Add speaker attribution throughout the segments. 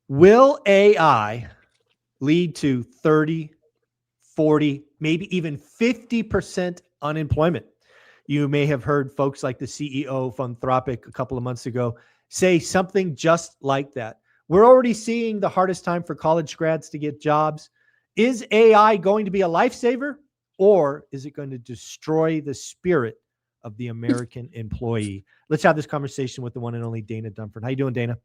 Speaker 1: Will AI lead to 30, 40, maybe even 50% unemployment? You may have heard folks like the CEO of Anthropic a couple of months ago say something just like that. We're already seeing the hardest time for college grads to get jobs. Is AI going to be a lifesaver, or is it going to destroy the spirit of the American employee? Let's have this conversation with the one and only Dana Dunford. How you doing, Dana?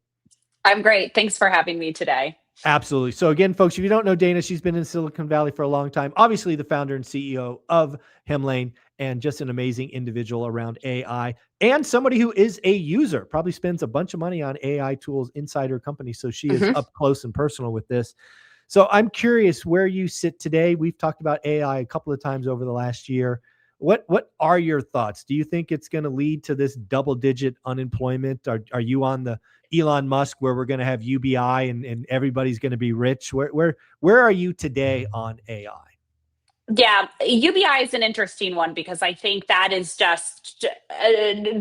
Speaker 2: I'm great. Thanks for having me today.
Speaker 1: Absolutely. So again, folks, if you don't know Dana, she's been in Silicon Valley for a long time. Obviously, the founder and CEO of Hemlane, and just an amazing individual around AI, and somebody who is a user, probably spends a bunch of money on AI tools inside her company. So she is
Speaker 2: Mhm.
Speaker 1: up close and personal with this. So I'm curious where you sit today. We've talked about AI a couple of times over the last year. What are your thoughts? Do you think it's going to lead to this double-digit unemployment? Are you on the Elon Musk where we're going to have UBI and everybody's going to be rich? Where are you today on AI?
Speaker 2: Yeah, UBI is an interesting one because I think that is just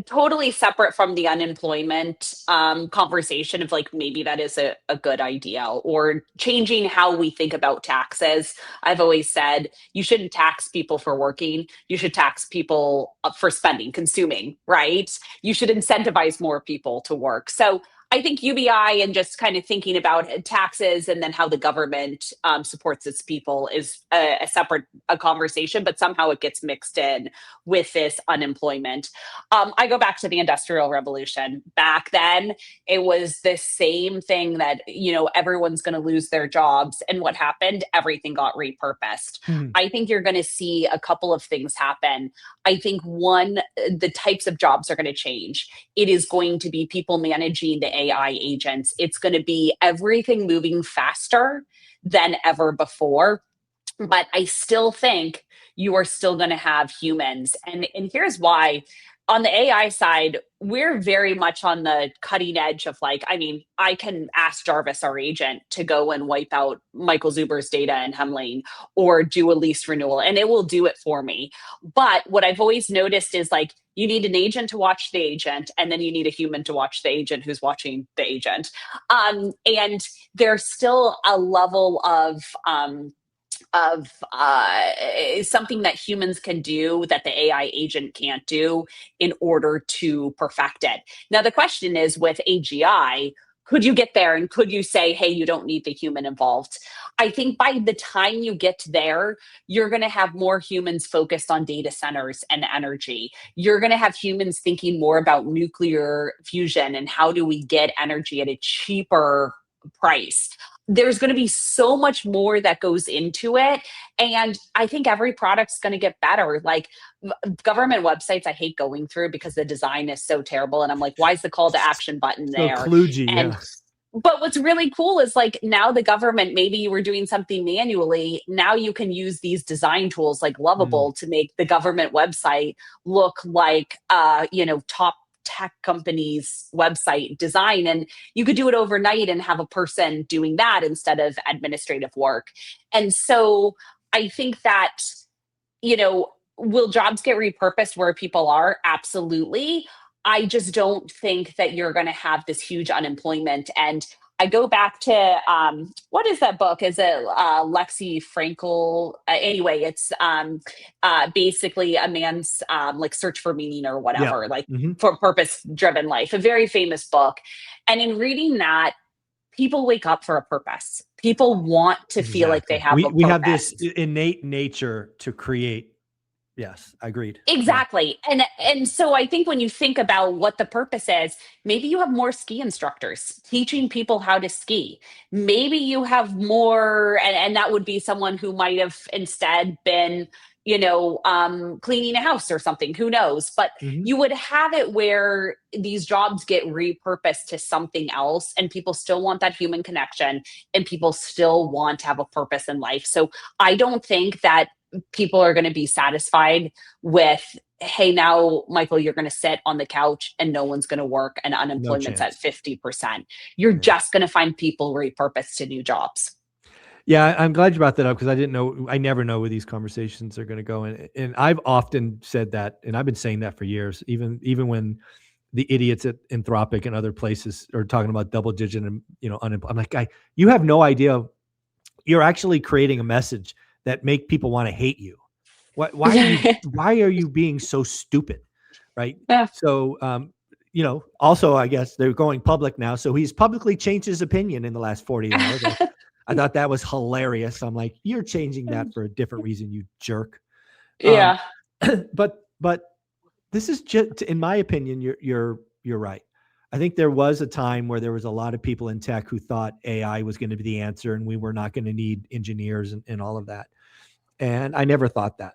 Speaker 2: totally separate from the unemployment conversation of like maybe that is a good idea or changing how we think about taxes. I've always said you shouldn't tax people for working. You should tax people for spending, consuming, right? You should incentivize more people to work. So I think UBI and just kind of thinking about taxes and then how the government supports its people is a separate a conversation, but somehow it gets mixed in with this unemployment. I go back to the Industrial Revolution. Back then, it was the same thing that, everyone's going to lose their jobs. And what happened? Everything got repurposed.
Speaker 1: Hmm.
Speaker 2: I think you're going to see a couple of things happen. I think one, the types of jobs are going to change. It is going to be people managing the AI agents. It's going to be everything moving faster than ever before. But I still think you are still going to have humans. And here's why. On the AI side, we're very much on the cutting edge of like, I mean, I can ask Jarvis, our agent, to go and wipe out Michael Zuber's data in Hemlane or do a lease renewal, and it will do it for me. But what I've always noticed is like, you need an agent to watch the agent, and then you need a human to watch the agent who's watching the agent. And there's still a level of something that humans can do that the AI agent can't do in order to perfect it. Now, the question is with AGI, could you get there and could you say, hey, you don't need the human involved? I think by the time you get there, you're going to have more humans focused on data centers and energy. You're going to have humans thinking more about nuclear fusion and how do we get energy at a cheaper price. There's going to be so much more that goes into it. And I think every product's going to get better. Like government websites, I hate going through because the design is so terrible. And I'm like, why is the call to action button
Speaker 1: So
Speaker 2: there?
Speaker 1: kludgy,
Speaker 2: And
Speaker 1: yeah.
Speaker 2: but what's really cool is like now the government, maybe you were doing something manually. Now you can use these design tools like
Speaker 1: Mm.
Speaker 2: Lovable to make the government website look like, top tech companies website design, and you could do it overnight and have a person doing that instead of administrative work. And so I think that, will jobs get repurposed where people are? Absolutely. I just don't think that you're going to have this huge unemployment. And I go back to what is that book? Is it Lexi Frankel? Anyway, it's basically a man's like search for meaning or
Speaker 1: Yeah.
Speaker 2: whatever, like
Speaker 1: Hmm.
Speaker 2: for purpose driven life, a very famous book. And in reading that, people wake up for a purpose. People want to feel like they
Speaker 1: Exactly.
Speaker 2: have a
Speaker 1: We have this
Speaker 2: purpose.
Speaker 1: innate nature to create. Yes, agreed. Yeah.
Speaker 2: Exactly. And so I think when you think about what the purpose is, maybe you have more ski instructors teaching people how to ski. Maybe you have more, and that would be someone who might have instead been, cleaning a house or something, who knows? But
Speaker 1: Hmm.
Speaker 2: you would have it where these jobs get repurposed to something else and people still want that human connection and people still want to have a purpose in life. So I don't think that people are going to be satisfied with, hey, now Michael, you're going to sit on the couch and no one's going to work and
Speaker 1: No
Speaker 2: unemployment's at
Speaker 1: chance.
Speaker 2: 50%. You're
Speaker 1: Yeah.
Speaker 2: just going to find people repurposed to new jobs.
Speaker 1: Yeah, I'm glad you brought that up because I didn't know. I never know where these conversations are going to go, and I've often said that, and I've been saying that for years. Even when the idiots at Anthropic and other places are talking about double digit and, unemployment. I'm like, you have no idea. You're actually creating a message that make people want to hate you. Why are you being so stupid? Right.
Speaker 2: Yeah.
Speaker 1: So, also, I guess they're going public now. So he's publicly changed his opinion in the last 48 hours. I thought that was hilarious. I'm like, you're changing that for a different reason, you jerk.
Speaker 2: Yeah.
Speaker 1: But this is just, in my opinion, you're right. I think there was a time where there was a lot of people in tech who thought AI was going to be the answer and we were not going to need engineers and all of that. And I never thought that.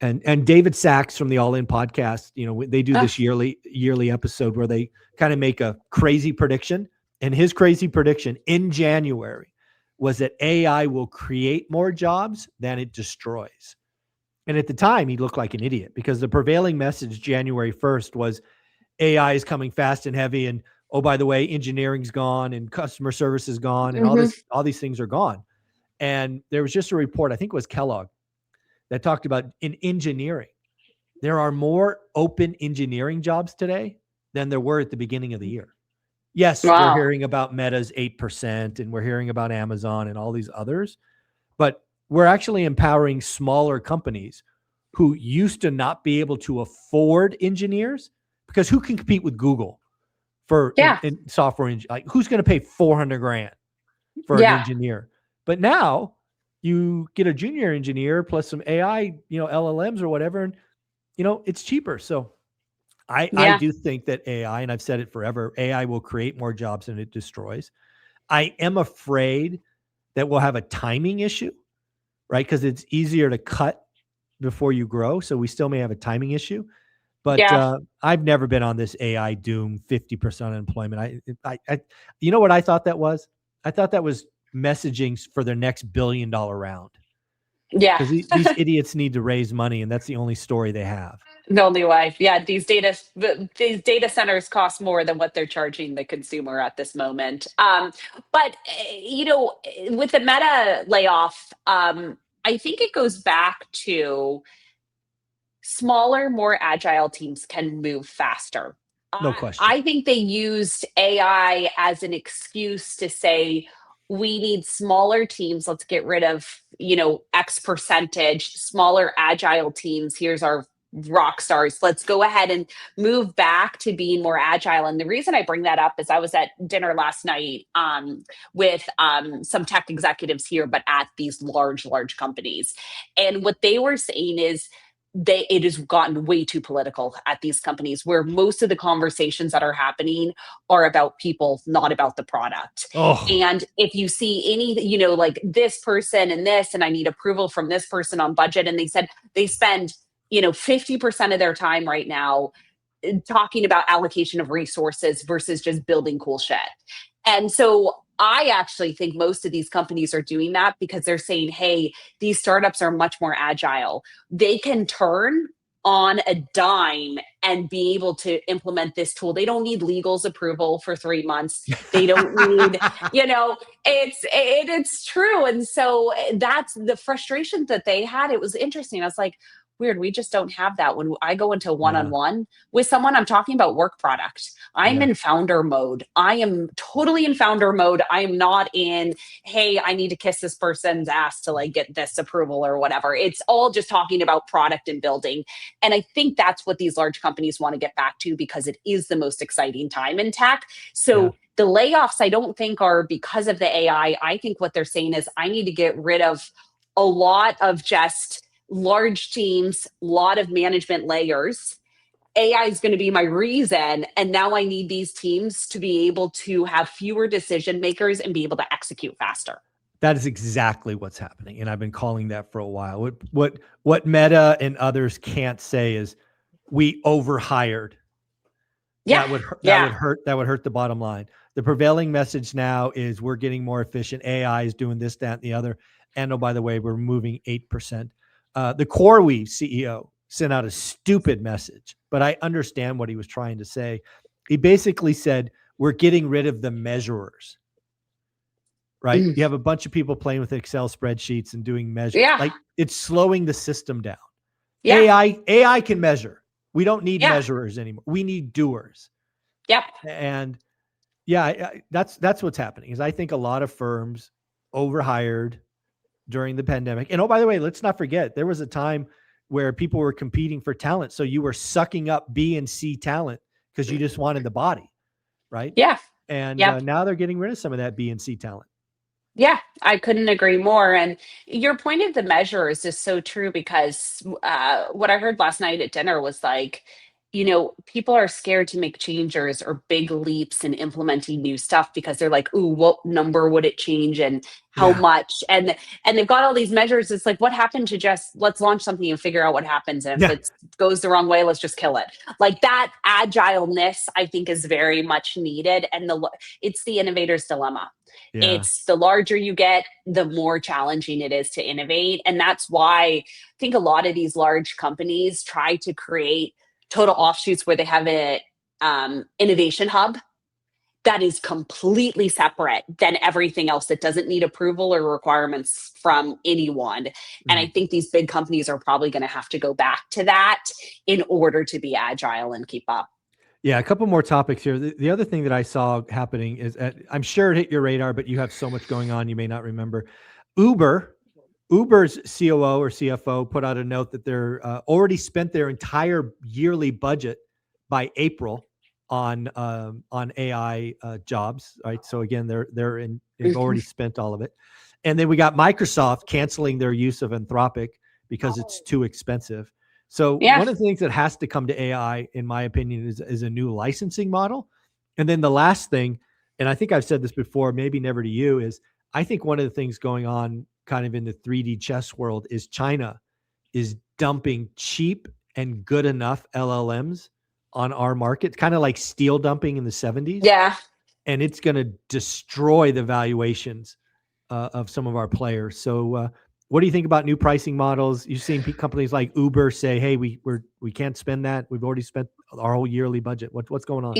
Speaker 1: And David Sachs from the All In podcast, they do this yearly episode where they kind of make a crazy prediction. And his crazy prediction in January was that AI will create more jobs than it destroys. And at the time, he looked like an idiot because the prevailing message January 1st was AI is coming fast and heavy. And, oh, by the way, engineering's gone and customer service is gone and all these things are gone. And there was just a report, I think it was Kellogg, that talked about in engineering, there are more open engineering jobs today than there were at the beginning of the year. Yes, we're hearing about Meta's 8% and we're hearing about Amazon and all these others, but we're actually empowering smaller companies who used to not be able to afford engineers, because who can compete with Google for in software? Like, who's going to pay $400,000 for an engineer? But now you get a junior engineer plus some AI, LLMs or whatever, and it's cheaper. So I do think that AI, and I've said it forever, AI will create more jobs than it destroys. I am afraid that we'll have a timing issue, right? Because it's easier to cut before you grow. So we still may have a timing issue. But I've never been on this AI doom 50% unemployment. I you know what I thought that was? I thought that was messaging for their next $1 billion round.
Speaker 2: Yeah.
Speaker 1: Because these idiots need to raise money, and that's the only story they have.
Speaker 2: The only way. Yeah, these data centers cost more than what they're charging the consumer at this moment. But with the Meta layoff, I think it goes back to smaller, more agile teams can move faster.
Speaker 1: No question.
Speaker 2: I think they used AI as an excuse to say, we need smaller teams. Let's get rid of, X percentage, smaller, agile teams. Here's our rock stars. Let's go ahead and move back to being more agile. And the reason I bring that up is I was at dinner last night with some tech executives here, but at these large companies. And what they were saying is, it has gotten way too political at these companies, where most of the conversations that are happening are about people, not about the product. And if you see any, like this person and this, and I need approval from this person on budget, and they said they spend 50% of their time right now talking about allocation of resources versus just building cool shit. And so I actually think most of these companies are doing that because they're saying, hey, these startups are much more agile. They can turn on a dime and be able to implement this tool. They don't need legal's approval for 3 months. They don't need, it's true. And so that's the frustration that they had. It was interesting. I was like, weird, we just don't have that. When I go into one-on-one with someone, I'm talking about work product. I'm in founder mode. I am totally in founder mode. I am not in, hey, I need to kiss this person's ass to get this approval or whatever. It's all just talking about product and building. And I think that's what these large companies want to get back to, because it is the most exciting time in tech. So the layoffs, I don't think are because of the AI. I think what they're saying is, I need to get rid of a lot of just large teams, a lot of management layers. AI is going to be my reason. And now I need these teams to be able to have fewer decision makers and be able to execute faster.
Speaker 1: That is exactly what's happening. And I've been calling that for a while. What Meta and others can't say is we overhired. That would hurt the bottom line. The prevailing message now is we're getting more efficient. AI is doing this, that, and the other. And oh, by the way, we're moving 8%. The CoreWeave CEO sent out a stupid message, but I understand what he was trying to say. He basically said, we're getting rid of the measurers, right? You have a bunch of people playing with Excel spreadsheets and doing measures. Like, it's slowing the system down. AI can measure. We don't need
Speaker 2: Yeah.
Speaker 1: measurers anymore. We need doers.
Speaker 2: Yep.
Speaker 1: And yeah, that's what's happening. Is I think a lot of firms overhired during the pandemic. And oh, by the way, let's not forget there was a time where people were competing for talent. So you were sucking up B and C talent because you just wanted the body, right?
Speaker 2: Yeah.
Speaker 1: And
Speaker 2: Yep.
Speaker 1: now they're getting rid of some of that B and C talent.
Speaker 2: Yeah, I couldn't agree more. And your point of the measures is so true because what I heard last night at dinner was like, people are scared to make changes or big leaps in implementing new stuff because they're like, ooh, what number would it change and how
Speaker 1: Yeah.
Speaker 2: much? And they've got all these measures. It's like, what happened to just let's launch something and figure out what happens. And if
Speaker 1: Yeah.
Speaker 2: it goes the wrong way, let's just kill it. Like that agileness, I think, is very much needed. And it's the innovator's dilemma.
Speaker 1: Yeah.
Speaker 2: It's the larger you get, the more challenging it is to innovate. And that's why I think a lot of these large companies try to create total offshoots where they have a innovation hub that is completely separate than everything else that doesn't need approval or requirements from anyone. And I think these big companies are probably going to have to go back to that in order to be agile and keep up.
Speaker 1: Yeah, a couple more topics here. The other thing that I saw happening is, I'm sure it hit your radar, but you have so much going on, you may not remember. Uber's COO or CFO put out a note that they're already spent their entire yearly budget by April on AI jobs. Right, so again, they've already spent all of it. And then we got Microsoft canceling their use of Anthropic because it's too expensive. So one of the things that has to come to AI, in my opinion, is a new licensing model. And then the last thing, and I think I've said this before, maybe never to you, is I think one of the things going on kind of in the 3D chess world is China is dumping cheap and good enough LLMs on our market, kind of like steel dumping in the 70s.
Speaker 2: Yeah.
Speaker 1: And it's going to destroy the valuations of some of our players. So what do you think about new pricing models? You've seen companies like Uber say, "Hey, we can't spend that. We've already spent our whole yearly budget." What's going on?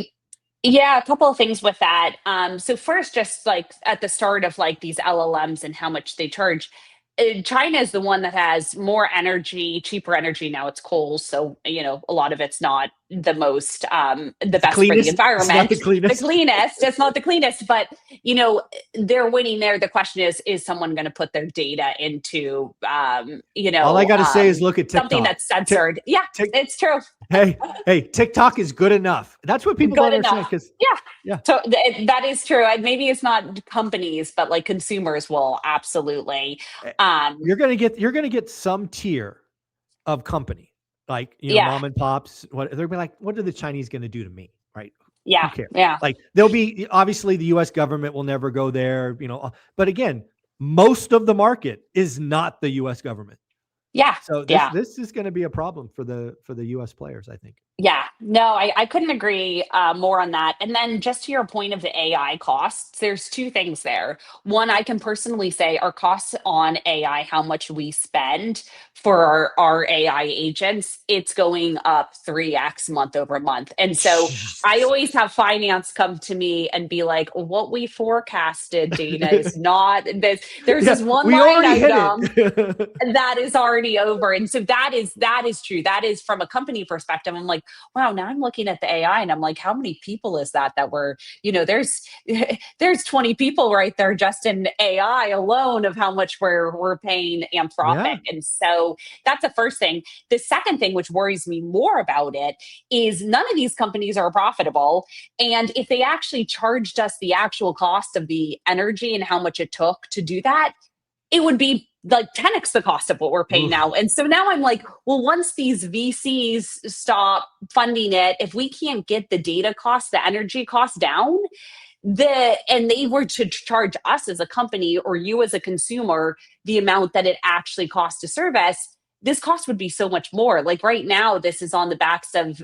Speaker 2: Yeah, a couple of things with that. So first, just like at the start of like these LLMs and how much they charge, China is the one that has more energy, cheaper energy. Now it's coal, so a lot of it's not the most the best for the environment.
Speaker 1: It's not the cleanest.
Speaker 2: The cleanest. It's not the cleanest, but they're winning there. The question is someone going to put their data into
Speaker 1: all I got to say is look at TikTok.
Speaker 2: Something that's censored. It's true.
Speaker 1: Hey, TikTok is good enough. That's what people don't understand.
Speaker 2: Yeah. So that is true. And maybe it's not companies, but like consumers will absolutely.
Speaker 1: You're gonna get some tier of company, like mom and pops. They'll be like, what are the Chinese going to do to me? Right?
Speaker 2: Yeah.
Speaker 1: Who cares?
Speaker 2: Yeah.
Speaker 1: Like there'll be, obviously the U.S. government will never go there. But again, most of the market is not the U.S. government.
Speaker 2: Yeah.
Speaker 1: So this is going to be a problem for the U.S. players, I think.
Speaker 2: Yeah, no, I couldn't agree more on that. And then just to your point of the AI costs, there's two things there. One, I can personally say our costs on AI, how much we spend for our AI agents, it's going up 3x month over month. And so I always have finance come to me and be like, what we forecasted, Dana, is not this. There's this one line item that is already over. And so that is true. That is from a company perspective. I'm like, wow, now I'm looking at the AI and I'm like, how many people is that were, there's 20 people right there just in AI alone of how much we're paying Anthropic. Yeah. And so that's the first thing. The second thing, which worries me more about it, is none of these companies are profitable. And if they actually charged us the actual cost of the energy and how much it took to do that, it would be like 10x the cost of what we're paying now. And so now I'm like, well, once these VCs stop funding it, if we can't get the data costs, the energy costs down, and they were to charge us as a company or you as a consumer the amount that it actually costs to service, this cost would be so much more. Like right now, this is on the backs of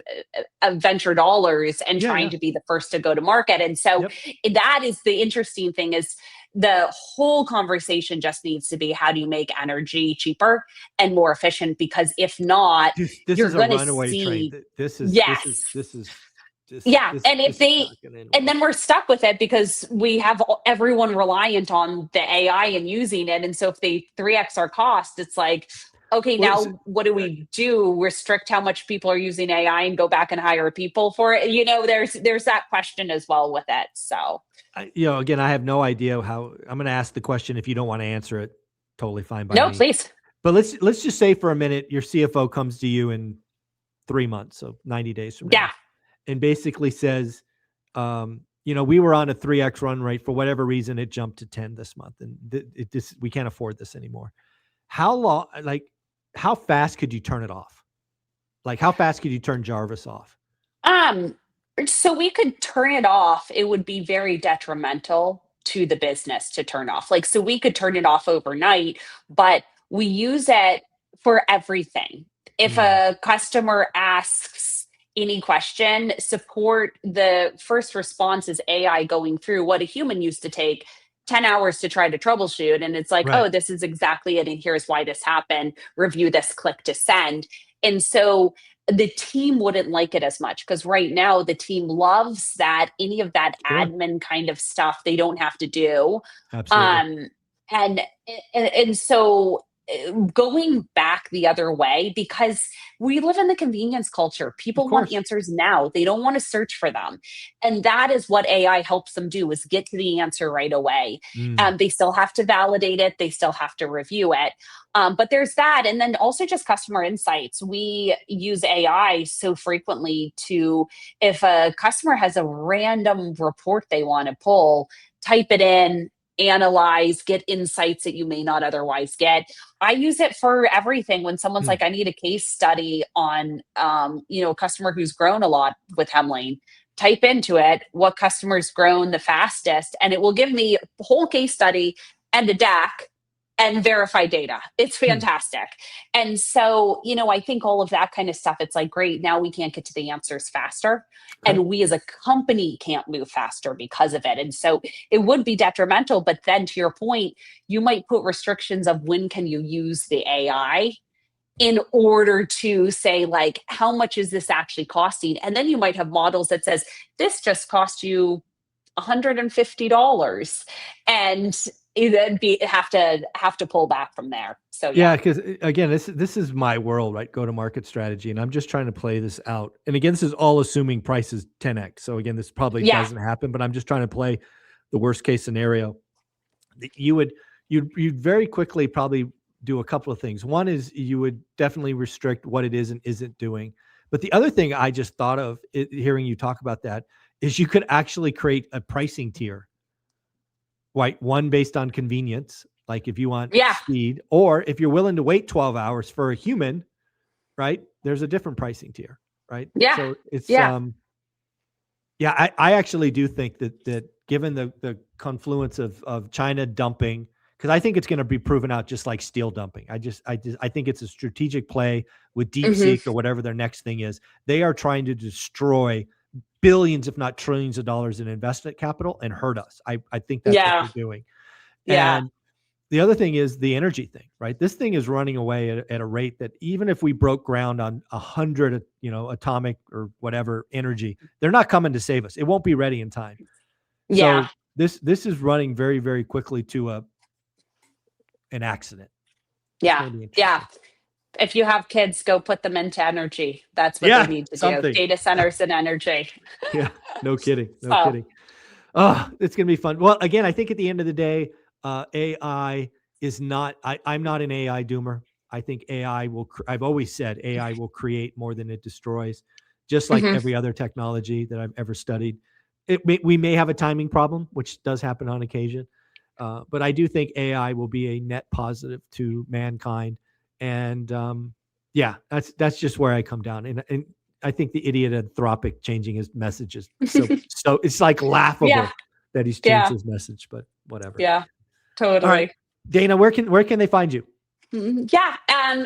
Speaker 2: venture dollars and trying to be the first to go to market. And so that is the interesting thing, is the whole conversation just needs to be, how do you make energy cheaper and more efficient? Because if not,
Speaker 1: this
Speaker 2: you're
Speaker 1: is a runaway train. This is
Speaker 2: and then we're stuck with it because we have everyone reliant on the AI and using it. And so if they 3x our cost, it's like, okay,
Speaker 1: Well,
Speaker 2: now what do we do? Restrict how much people are using AI and go back and hire people for it? There's that question as well with it. So
Speaker 1: again, I have no idea how. I'm going to ask the question. If you don't want to answer it, totally fine by
Speaker 2: no,
Speaker 1: me.
Speaker 2: please.
Speaker 1: But let's just say for a minute, your CFO comes to you in 3 months, so 90 days from now,
Speaker 2: Yeah.
Speaker 1: and basically says, we were on a 3x run rate. For whatever reason, it jumped to 10 this month, and we can't afford this anymore. How fast could you turn it off? Like, how fast could you turn Jarvis off?
Speaker 2: Um, so we could turn it off. It would be very detrimental to the business to turn off. Like, so we could turn it off overnight, but we use it for everything. If
Speaker 1: Mm,
Speaker 2: a customer asks any question, support, the first response is AI going through what a human used to take 10 hours to try to troubleshoot. And it's like,
Speaker 1: right.
Speaker 2: oh, this is exactly it. And here's why this happened. Review this, click to send. And so the team wouldn't like it as much because right now the team loves that any of that
Speaker 1: Sure.
Speaker 2: admin kind of stuff they don't have to do.
Speaker 1: Absolutely.
Speaker 2: um and and so going back the other way, because we live in the convenience culture,
Speaker 1: Of
Speaker 2: people want
Speaker 1: course.
Speaker 2: answers now, they don't want to search for them, and that is what AI helps them do, is get to the answer right away.
Speaker 1: Mm,
Speaker 2: They still have to validate it, they still have to review it. But there's that. And then also just customer insights. We use AI so frequently to, if a customer has a random report they want to pull, type it in, analyze, get insights that you may not otherwise get. I use it for everything. When someone's
Speaker 1: mm,
Speaker 2: like, I need a case study on, a customer who's grown a lot with Hemlane, type into it what customer's grown the fastest, and it will give me a whole case study and a deck and verify data. It's
Speaker 1: mm.
Speaker 2: fantastic. And so, I think all of that kind of stuff, it's like, great, now we can't get to the answers faster.
Speaker 1: Okay.
Speaker 2: And we as a company can't move faster because of it. And so it would be detrimental. But then to your point, you might put restrictions of when can you use the AI in order to say, like, how much is this actually costing? And then you might have models that says this just cost you $150, and then have to pull back from there. So yeah.
Speaker 1: Yeah, because again, this is my world, right? Go to market strategy, and I'm just trying to play this out. And again, this is all assuming price is 10x. So again, this probably
Speaker 2: Yeah.
Speaker 1: doesn't happen, but I'm just trying to play the worst case scenario. You'd very quickly probably do a couple of things. One is you would definitely restrict what it is and isn't doing. But the other thing I just thought of hearing you talk about that is you could actually create a pricing tier, right? One based on convenience, like if you want
Speaker 2: Yeah.
Speaker 1: speed, or if you're willing to wait 12 hours for a human, right? There's a different pricing tier, right?
Speaker 2: Yeah.
Speaker 1: So it's
Speaker 2: Yeah.
Speaker 1: yeah, I actually do think that given the confluence of China dumping, because I think it's going to be proven out just like steel dumping. I think it's a strategic play with
Speaker 2: Hmm.
Speaker 1: DeepSeek or whatever their next thing is. They are trying to destroy billions, if not trillions of dollars in investment capital and hurt us. I think that's what
Speaker 2: Yeah.
Speaker 1: they're doing.
Speaker 2: Yeah.
Speaker 1: And the other thing is the energy thing, right? This thing is running away at a rate that even if we broke ground on 100, atomic or whatever energy, they're not coming to save us. It won't be ready in time.
Speaker 2: Yeah.
Speaker 1: So this is running very, very quickly to an accident. It's
Speaker 2: Yeah.
Speaker 1: going to be
Speaker 2: Yeah.
Speaker 1: interesting.
Speaker 2: If you have kids, go put them into energy. That's what they
Speaker 1: Yeah,
Speaker 2: need to do.
Speaker 1: something.
Speaker 2: Data centers and energy.
Speaker 1: Yeah, no kidding. No
Speaker 2: So,
Speaker 1: kidding. Oh, it's going to be fun. Well, again, I think at the end of the day, AI is not, I'm not an AI doomer. I think AI will, I've always said AI will create more than it destroys, just like
Speaker 2: mhm.
Speaker 1: every other technology that I've ever studied. We may have a timing problem, which does happen on occasion. But I do think AI will be a net positive to mankind. And yeah, that's just where I come down. And I think the idiot Anthropic changing his messages. So it's like laughable
Speaker 2: Yeah.
Speaker 1: that he's changed
Speaker 2: Yeah.
Speaker 1: his message, but whatever.
Speaker 2: Yeah.
Speaker 1: All right,
Speaker 2: Totally.
Speaker 1: Dana, where can they find you?
Speaker 2: Yeah.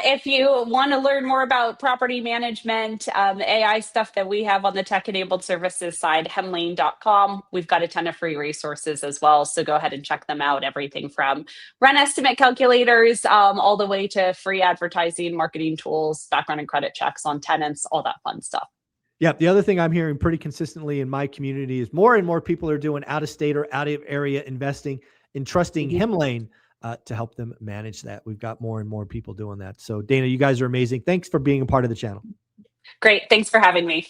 Speaker 2: If you want to learn more about property management, AI stuff that we have on the tech enabled services side, hemlane.com. We've got a ton of free resources as well. So go ahead and check them out. Everything from rent estimate calculators, all the way to free advertising, marketing tools, background and credit checks on tenants, all that fun stuff.
Speaker 1: Yeah. The other thing I'm hearing pretty consistently in my community is more and more people are doing out of state or out of area investing and trusting
Speaker 2: Mhm.
Speaker 1: Hemlane to help them manage that. We've got more and more people doing that. So Dana, you guys are amazing. Thanks for being a part of the channel.
Speaker 2: Great. Thanks for having me.